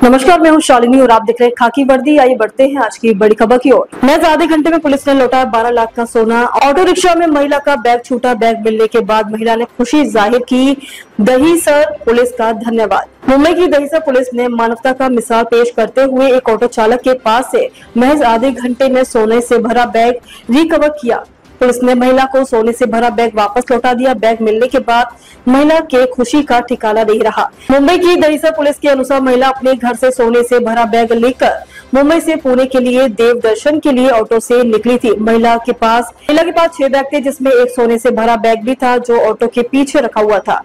नमस्कार, मैं हूं शालिनी और आप देख रहे हैं खाकी वर्दी। आइए बढ़ते हैं आज की बड़ी खबर की ओर। महज आधे घंटे में पुलिस ने लौटाया 12 लाख का सोना। ऑटो रिक्शा में महिला का बैग छूटा। बैग मिलने के बाद महिला ने खुशी जाहिर की। दहीसर पुलिस का धन्यवाद। मुंबई की दहीसर पुलिस ने मानवता का मिसाल पेश करते हुए एक ऑटो चालक के पास से महज आधे घंटे में सोने से भरा बैग रिकवर किया। पुलिस ने महिला को सोने से भरा बैग वापस लौटा दिया। बैग मिलने के बाद महिला के खुशी का ठिकाना नहीं रहा। मुंबई की दहीसर पुलिस के अनुसार महिला अपने घर से सोने से भरा बैग लेकर मुंबई से पुणे के लिए देव दर्शन के लिए ऑटो से निकली थी। महिला के पास 6 बैग थे, जिसमें एक सोने से भरा बैग भी था जो ऑटो के पीछे रखा हुआ था।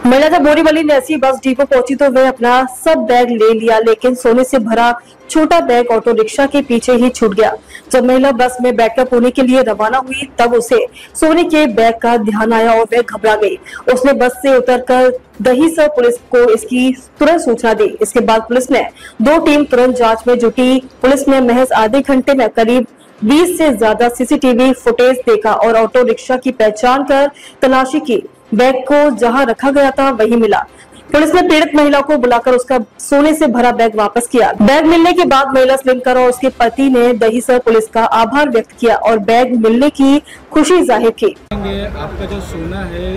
महिला जब बोरीवली नेसी बस डिपो पहुंची तो वह अपना सब बैग ले लिया, लेकिन सोने से भरा छोटा बैग ऑटो रिक्शा के पीछे ही छूट गया। जब महिला बस में बैठकर पुणे के लिए रवाना हुई तब उसे सोने के बैग का ध्यान आया और वह घबरा गई। उसने बस से उतरकर दहीसर पुलिस को इसकी तुरंत सूचना दी। इसके बाद पुलिस ने 2 टीम तुरंत जांच में जुटी। पुलिस ने महज आधे घंटे में करीब 20 से ज्यादा सीसीटीवी फुटेज देखा और ऑटो रिक्शा की पहचान कर तलाशी की। बैग को जहां रखा गया था वहीं मिला। पुलिस ने पीड़ित महिला को बुलाकर उसका सोने से भरा बैग वापस किया। बैग मिलने के बाद महिला स्लिमकर और उसके पति ने दहीसर पुलिस का आभार व्यक्त किया और बैग मिलने की खुशी जाहिर की। आपका जो सोना है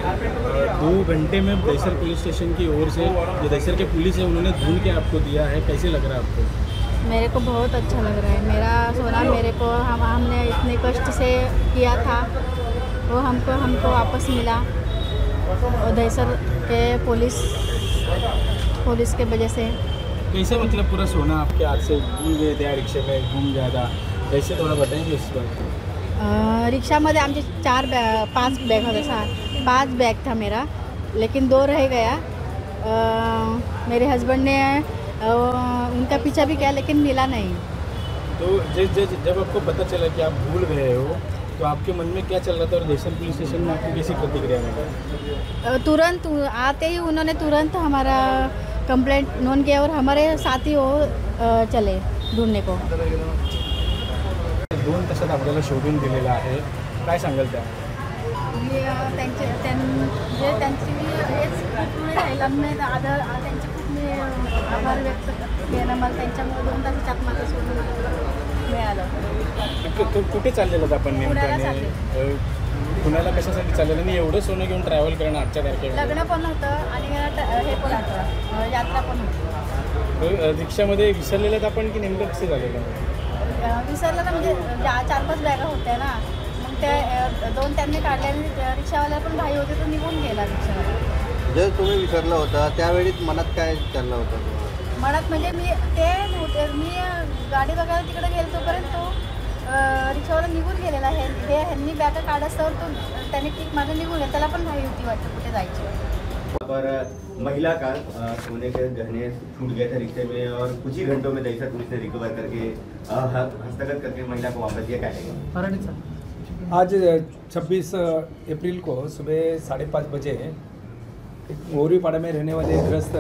2 घंटे में दहीसर पुलिस स्टेशन की ओर से जो दहीसर के पुलिस है उन्होंने ढूंढ के आपको दिया है, कैसे लग रहा है आपको? मेरे को बहुत अच्छा लग रहा है। मेरा सोना मेरे को हमने इतने कष्ट से किया था वो हमको वापस मिला और दहीसर के पुलिस के वजह से। कैसे मतलब पूरा सोना आपके हाथ से भूल गए थे, रिक्शे में घूम गया था, कैसे थोड़ा बताएंगे इस बार? रिक्शामध्ये आमचे 5 बैग होते, 5 बैग था मेरा, लेकिन 2 रह गया। मेरे हस्बैंड ने उनका पीछा भी किया लेकिन मिला नहीं। तो जब आपको पता चला कि आप भूल गए हो तो आपके मन में क्या चल रहा था और दहीसर पुलिस स्टेशन में आपकी कैसी प्रतिक्रिया मिली? तुरंत आते ही उन्होंने तुरंत हमारा कंप्लेंट नोंद किया और हमारे साथी वो चले ढूंढने को। 2 तासात आपल्याला शोधून दिलेला आहे, काय सांगाल त्या? त्यांची पुढे राहिला नाही त्यांचे खूप मी आभार व्यक्त केला। मला त्यांच्यामुळे 2 तासाच्या मला सोडून मिळालं। कुठे चाललेलं आपण नेमकं? पुण्याला कशासाठी चाललेलं? आणि एवढं सोनं घेऊन ट्रॅव्हल करणं आजच्या तारखेला? लग्न पण होतं आणि हे पण होतं, यात्रा पण होती। रिक्षामध्ये विसरलेलं आपण की नेमकं कसं झालेलं? विसरलं ना, म्हणजे 4-5 बॅगा होत्या ना, मग ते 2 त्यांनी काढल्या आणि रिक्षावाला पण घाई होते तो निघून गेला रिक्षावाला। जर तुम्ही विसरला होता त्यावेळी मनात काय चाललं होतं? मनात म्हणजे मी गाडी बघायला तिकडे गेलो तोपर्यंत तो रिक्षावाला निघून गेलेला आहे। ह्यांनी बॅगा काढास्तवर तो त्याने किक मारून निघून गेला, त्याला पण घाई होती वाटतं कुठे जायची। पर महिला का सोने के गहने छूट गए थे रिक्शे में और कुछ ही घंटों में दहीसर पुलिस ने रिकवर करके हस्तगत करके महिला को वापस दिया। क्या आज 26 अप्रैल को सुबह 5:30 बजे मोरीपाड़ा में रहने वाले गृहस्थ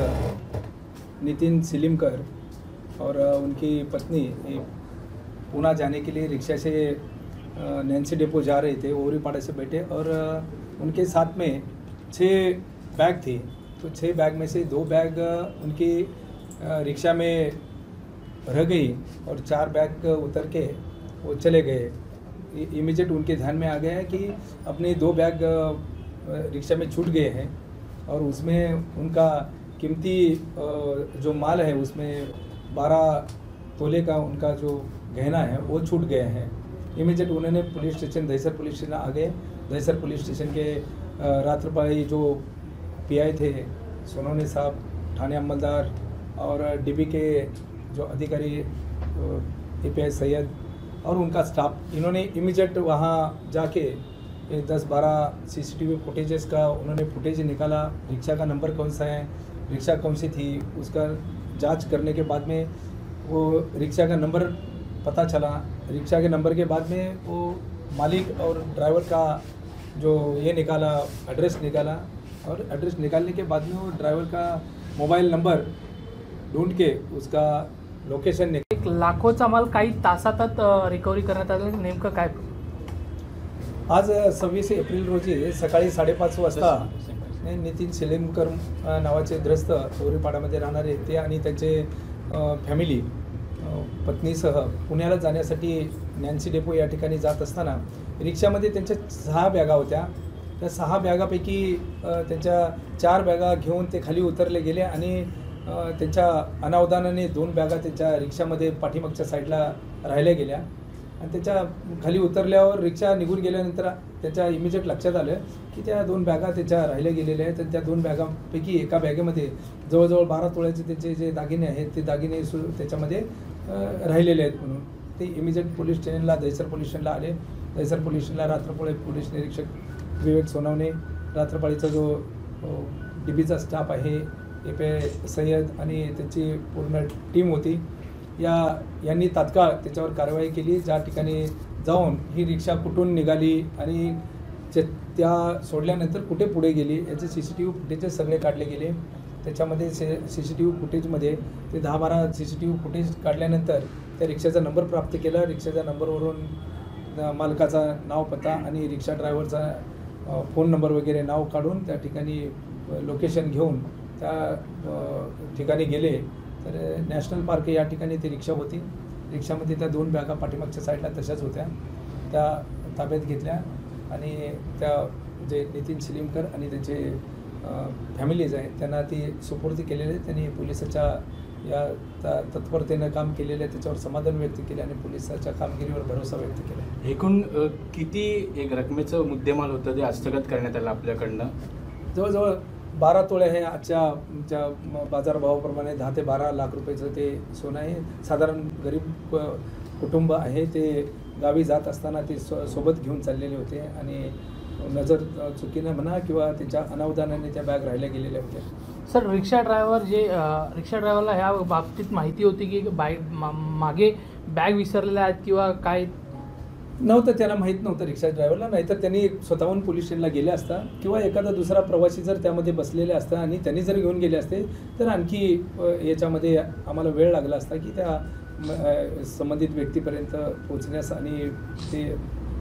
नितिन सिलिमकर और उनकी पत्नी पूना जाने के लिए रिक्शा से नैन्सी डिपो जा रहे थे। ओरीपाड़ा से बैठे और उनके साथ में 6 बैग थी। तो 6 बैग में से 2 बैग उनकी रिक्शा में रह गई और 4 बैग उतर के वो चले गए। इमीडिएट उनके ध्यान में आ गया है कि अपने 2 बैग रिक्शा में छूट गए हैं और उसमें उनका कीमती जो माल है उसमें 12 तोले का उनका जो गहना है वो छूट गए हैं। इमीडिएट उन्होंने police station Dahisar police station आ गए। दहीसर पुलिस स्टेशन के रात्रपाली जो पीआई थे सोनोने साहब, थाने अमलदार और डीबी के जो अधिकारी एपीआई सैयद और उनका स्टाफ, इन्होंने इमीडिएट वहाँ जाके 10-12 सीसीटीवी फुटेजेस का उन्होंने फुटेज निकाला। रिक्शा का नंबर कौन सा है, रिक्शा कौन सी थी, उसका जांच करने के बाद में वो रिक्शा का नंबर पता चला। रिक्शा के नंबर के बाद में वो मालिक और ड्राइवर का जो ये निकाला, एड्रेस निकाला और एड्रेस निकालने के बाद में वो ड्राइवर का मोबाईल नंबर ढूंढ के उसका लोकेशन एक लाखोचा माल काही तासातच रिकव्हरी करण्यात आलं, नेमकं काय? आज 26 एप्रिल रोजी सकाळी 5:30 वाजता नितीन सिलेमकर नावाचे ग्रस्त ओरीपाड्यामध्ये राहणारे ते आणि त्यांचे फॅमिली पत्नीसह पुण्याला जाण्यासाठी नॅन्सी डेपो या ठिकाणी जात असताना रिक्षामध्ये त्यांच्या 6 बॅगा होत्या. त्या 6 बॅगापैकी त्यांच्या 4 बॅगा घेऊन ते खाली उतरले गेले आणि त्यांच्या अनावधानाने 2 बॅगा त्यांच्या रिक्षामध्ये पाठीमागच्या साईडला राहिल्या गेल्या आणि त्याच्या खाली उतरल्यावर रिक्षा निघून गेल्यानंतर त्याच्या इमिजिएट लक्षात आलं की त्या 2 बॅगा त्याच्या राहिल्या गेलेल्या आहेत आणि त्या 2 बॅगांपैकी एका बॅगेमध्ये जवळजवळ 12 तोळ्याचे त्याचे जे दागिने आहेत ते दागिने त्याच्यामध्ये राहिलेले आहेत. म्हणून ते इमिजिएट पोलीस स्टेशनला दहिसर पोलीस स्टेशनला आले. दहिसर पोलीस स्टेशनला रात्रपाळी पोलीस निरीक्षक विवेक सोनवणे, रात्रपाळीचा जो DBचा स्टाफ आहे AP सय्यद आणि त्यांची पूर्ण टीम होती, यांनी तात्काळ त्याच्यावर कारवाई केली. ज्या ठिकाणी जाऊन ही रिक्षा कुठून निघाली आणि त्या सोडल्यानंतर कुठे पुढे गेली याचे CCTV फुटेजेस सगळे काढले गेले. त्याच्यामध्ये CCTV फुटेजमध्ये ते 10-12 CCTV फुटेज काढल्यानंतर त्या रिक्षाचा नंबर प्राप्त केला. रिक्षाच्या नंबरवरून मालकाचा नाव, पत्ता आणि रिक्षा ड्रायव्हरचा फोन नंबर वगैरे नाव काढून त्या ठिकाणी लोकेशन घेऊन त्या ठिकाणी गेले. तर नॅशनल पार्क या ठिकाणी ती रिक्षा होती. रिक्षामध्ये त्या 2 बॅगा पाठीमागच्या साईडला तशाच होत्या, त्या ताब्यात घेतल्या आणि त्या जे नितीन सिलिमकर आणि त्यांचे फॅमिलीज आहेत त्यांना ती सुपूर्द केलेले. त्यांनी पोलिसाच्या या तत्परतेनं काम केलेलं आहे, त्याच्यावर समाधान व्यक्त केले आणि पोलिसाच्या कामगिरीवर भरोसा व्यक्त केला. एकूण किती एक रकमेचं मुद्देमाल होतं ते हस्तगत करण्यात आलं आपल्याकडनं? जवळजवळ 12 तोळे हे आजच्या बाजारभावाप्रमाणे 10 ते 12 लाख रुपयाचं ते सोनं आहे. साधारण गरीब कुटुंब आहे. ते गावी जात असताना ते सोबत घेऊन चाललेले होते आणि नजर चुकीनं म्हणा किंवा त्याच्या अनावधानाने त्या बॅग राहिल्या गेलेल्या होत्या. सर, रिक्षा ड्रायव्हरला ह्या बाबतीत माहिती होती की मागे बॅग विसरलेल्या आहेत किंवा काय नव्हतं? त्याला माहीत नव्हतं रिक्षा ड्रायव्हरला. नाहीतर त्यांनी स्वतःहून पोलीस स्टेशनला गेले असता किंवा एखादा दुसरा प्रवासी जर त्यामध्ये बसलेले असता आणि त्यांनी जर घेऊन गेले असते तर आणखी याच्यामध्ये आम्हाला वेळ लागला असता की त्या संबंधित व्यक्तीपर्यंत पोहोचण्यास आणि ते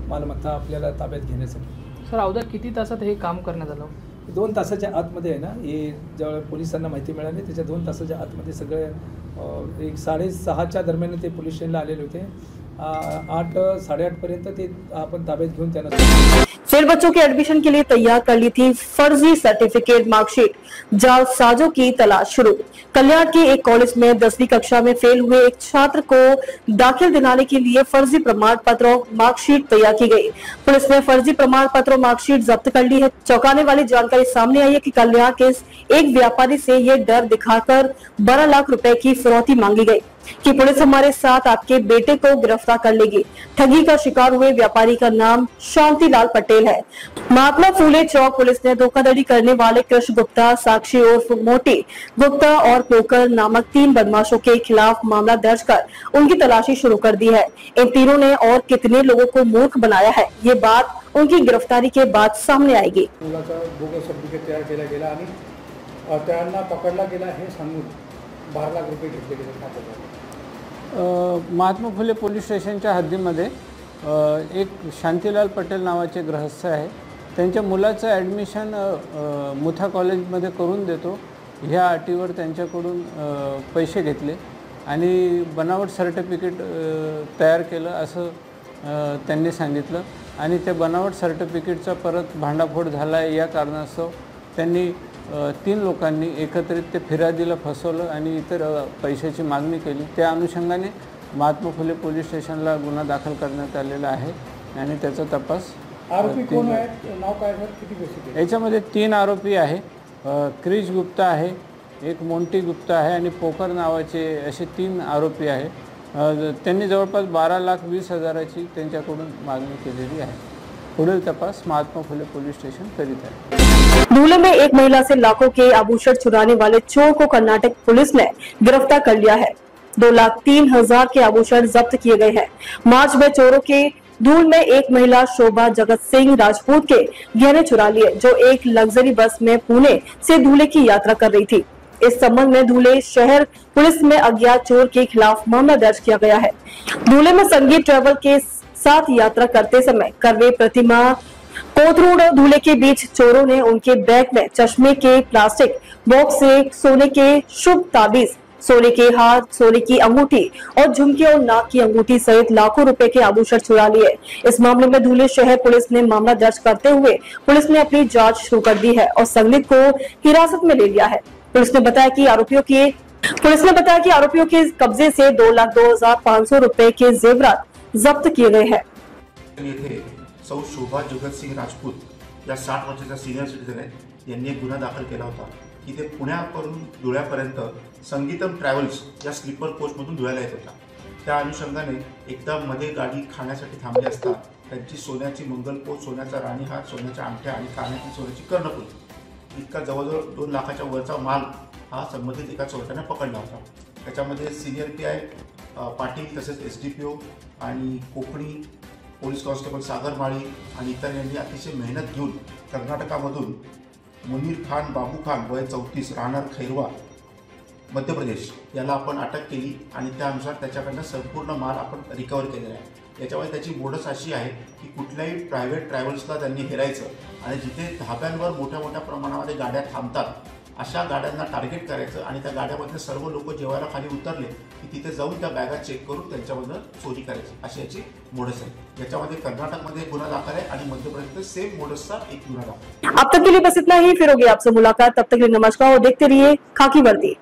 मालमत्ता आपल्याला ताब्यात घेण्यासाठी. सर, अवघ्या किती तासात हे काम करण्यात आलं? 2 तासाच्या आतमध्ये आहे ना. हे ज्यावेळेस पोलिसांना माहिती मिळाली त्याच्या 2 तासाच्या आतमध्ये सगळे एक 6:30च्या दरम्यान ते पोलीस स्टेशनला आलेले होते. 8-8:30 पर्यंत ते आपण ताब्यात घेऊन त्यांना फिर बच्चों के एडमिशन के लिए तैयार कर ली थी फर्जी सर्टिफिकेट मार्कशीट, जालसाजों की तलाश शुरू। कल्याण के एक कॉलेज में 10वीं कक्षा में फेल हुए एक छात्र को दाखिल दिलाने के लिए फर्जी प्रमाण पत्र और मार्कशीट तैयार की गई। पुलिस ने फर्जी प्रमाण पत्र और मार्कशीट जब्त कर ली है। चौंकाने वाली जानकारी सामने आई है कि कल्याण के एक व्यापारी से ये डर दिखाकर 12 लाख रुपए की फिरौती मांगी गई कि पुलिस हमारे साथ आपके बेटे को गिरफ्तार कर लेगी। ठगी का शिकार हुए व्यापारी का नाम शांतिलाल पटेल है। महात्मा फूले चौक पुलिस ने धोखाधड़ी करने वाले कृष्ण गुप्ता, साक्षी उर्फ मोटी गुप्ता और पोकर नामक 3 बदमाशों के खिलाफ मामला दर्ज कर उनकी तलाशी शुरू कर दी है। इन तीनों ने और कितने लोगों को मूर्ख बनाया है, ये बात उनकी गिरफ्तारी के बाद सामने आएगी। बोगस सर्टिफिकेट तयार केला गेला आणि त्यांना पकडला गेला हे सांगून 12 लाख रुपये घेतले गेले। महात्मा फुले पोलीस स्टेशनच्या हद्दीमध्ये एक शांतीलाल पटेल नावाचे गृहस्थ आहे। त्यांच्या मुलाचं ॲडमिशन मुथा कॉलेजमध्ये करून देतो ह्या अटीवर त्यांच्याकडून पैसे घेतले आणि बनावट सर्टिफिकेट तयार केलं असं त्यांनी सांगितलं आणि ते बनावट सर्टिफिकेटचा परत भांडाफोड झाला आहे। या कारणास्तव त्यांनी 3 लोकांनी एकत्रित ते फिर्यादीला फसवलं आणि इतर पैशाची मागणी केली। त्या अनुषंगाने महात्मा फुले पोलीस स्टेशनला गुन्हा दाखल करण्यात आलेला आहे आणि त्याचा तपास आरोपी कोण आहेत, नाव काय आहे, किती पैसे? याच्यामध्ये 3 आरोपी आहे। क्रिश गुप्ता आहे, एक मोंटी गुप्ता आहे आणि पोकर नावाचे असे 3 आरोपी आहे। त्यांनी जवळपास 12,20,000ची त्यांच्याकडून मागणी केलेली आहे। पुढील तपास महात्मा फुले पोलीस स्टेशन करीत है। धूले में एक महिला से लाखों के आभूषण चुराने वाले चोर को कर्नाटक पुलिस ने गिरफ्तार कर लिया है। 2,03,000 के आभूषण जब्त किए गए हैं। मार्च में चोरों के धूल में एक महिला शोभा जगत सिंह राजपूत के गहने चुरा लिए, जो एक लग्जरी बस में पुणे से धूले की यात्रा कर रही थी। इस संबंध में धूले शहर पुलिस में अज्ञात चोर के खिलाफ मामला दर्ज किया गया है। धूले में संगीत ट्रेवल के साथ यात्रा करते समय करवे प्रतिमा कोथरूड धूले के बीच चोरों ने उनके बैग में चश्मे के प्लास्टिक बॉक्स से सोने के शुभ ताबीज सोने के हार, सोने की अंगूठी और झुमके और नाक की अंगूठी सहित लाखों रुपए के आभूषण चुरा लिए। इस मामले में धुले शहर पुलिस ने मामला दर्ज करते हुए पुलिस ने अपनी जांच शुरू कर दी है और संदिग्ध को हिरासत में ले लिया है। पुलिस ने बताया कि आरोपियों के कब्जे से 2,02,500 रुपए के जेवरात जब्त किए गए हैं। येथे सौ शोभा जगत सिंग राजपूत या 60 वर्षाच्या सिनियर सिटीजन आहेत, यांनी एक गुन्हा दाखल केला होता की ते पुण्यापासून धुळ्यापर्यंत संगीतम ट्रॅव्हल्स या स्लीपर कोचमधून धुळ्याला येत होता। त्या अनुषंगाने एकदा मध्ये गाडी खाण्यासाठी थांबली असता त्यांची सोन्याची मंगलकोट, सोन्याचा राणीहार, सोन्याच्या अंगठ्या आणि कानाची सोन्याची कर्णफुले इतका जवळजवळ 2 लाखाच्या वरचा माल हा संबंधित एका चोरट्याने पकडला होता। त्याच्यामध्ये सिनियर PI पाटील तसेच SDPO आणि कोकणी पोलीस कॉन्स्टेबल सागर माळी आणि इतर यांनी अतिशय मेहनत घेऊन कर्नाटकामधून मुनीर खान बाबू खान वय 34 राहणार खैरवा मध्य प्रदेश याला आपण अटक केली आणि त्यानुसार त्याच्याकडनं संपूर्ण माल आपण रिकवर केलेला आहे। याच्यामुळे त्याची मोडस अशी आहे की कुठल्याही प्रायव्हेट ट्रॅव्हल्सला त्यांनी हेरायचं आणि जिथे धाब्यांवर मोठ्या मोठ्या प्रमाणामध्ये गाड्या थांबतात अशा गाड्यांना टार्गेट करायचं आणि त्या गाड्यामधले सर्व लोक जेवायला खाली उतरले की तिथे जाऊन त्या बॅगा चेक करून त्यांच्यामधनं चोरी करायची अशी याची मोडस आहे। याच्यामध्ये कर्नाटकमध्ये एक गुन्हा दाखल आहे आणि मध्य प्रदेश सेम मोडसचा एक गुन्हा दाखल। अब तक के लिए बस इतना ही, फिर होगी आपसे मुलाकात। तब तक के लिए नमस्कार और देखते रहिए खाकी वर्दी।